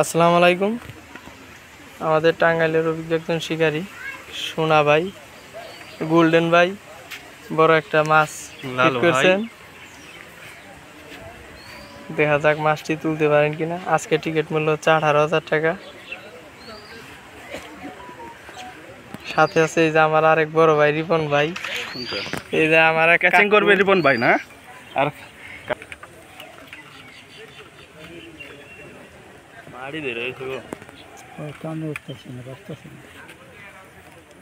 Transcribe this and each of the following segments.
আসসালামু আলাইকুম। আমাদের টাঙ্গাইলের অভিজ্ঞ একজন শিকারী সোনা ভাই, গোল্ডেন ভাই বড় একটা মাছ হিট করছেন। দেখা যাক মাছটি তুলতে পারেন কিনা। আজকে টিকিট মূল্য হচ্ছে 18,000 টাকা। সাথে আছে এই যে আমার আরেক বড় ভাই রিপন ভাই। এই যে আমার ক্যাচিং করবে রিপন ভাই না? আর মারি দে রে গো।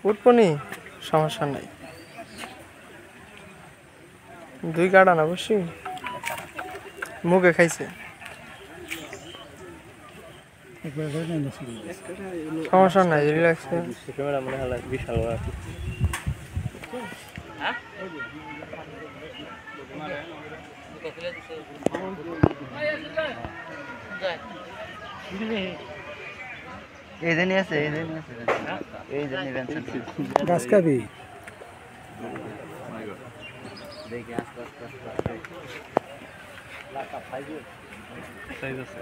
উঠবনি, সমস্যা নাই। দুই কাটা না বসি মুখে খাইছে, সমস্যা নাই, রিল্যাক্স। ক্যামেরা মনে হয় বিশাল বড়। এই যে নিয়ে আছে, এই যে নিবেন গাছ কাবি দেখি আস্তে আস্তে আস্তে লাকা ফাইজে সাইজ আছে।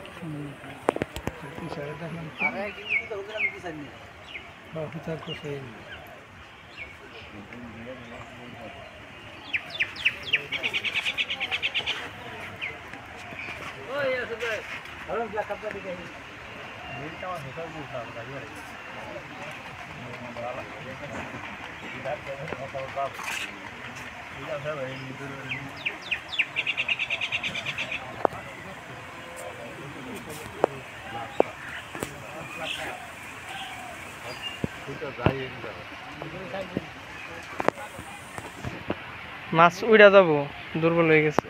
আরে কি তো ওখানে কি সাইজ নেই বা হুতার কো সাইজ ওই আছে ভাই আরে ব্ল্যাক কাপটা দিকে নীলটা হোটাল বুঝা গাড়ি গাড়ি ইদার করে হোটাল বাপ ইদার সব এই নিদুর মাছ উড়া যাব, দুর্বল হয়ে গেছে।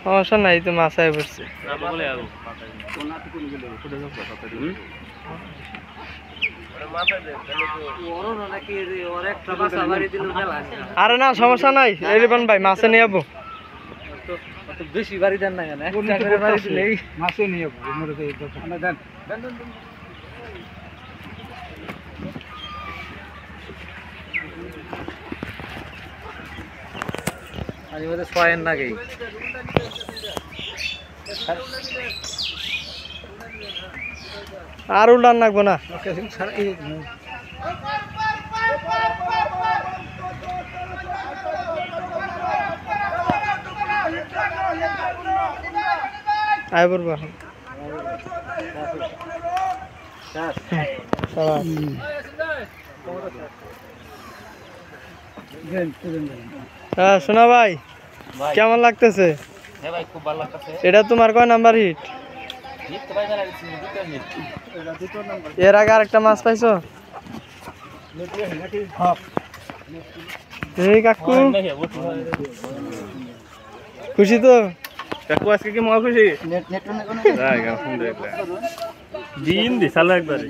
সমস্যা নাই, তো মাছায় পড়ছে। আরে না, সমস্যা নাই, রিপন ভাই মাছে নিয়ে যাবো। বেশি বাড়ি দেন না কেন? মাছে নিয়ে যাবো। আমি বলতে ছয়ের না গেই আর উল্টান লাগবো না। আয় পড়বো এখন। হ্যাঁ শোনা ভাই, কেমন লাগতেছে? এটা তোমার কয় নাম্বার হিট? এর আগে আরেকটা মাছ পাইছো? এই কাকু খুশি তো? কাকু আজকে কি মহা খুশি? দিন দিশালা একবারে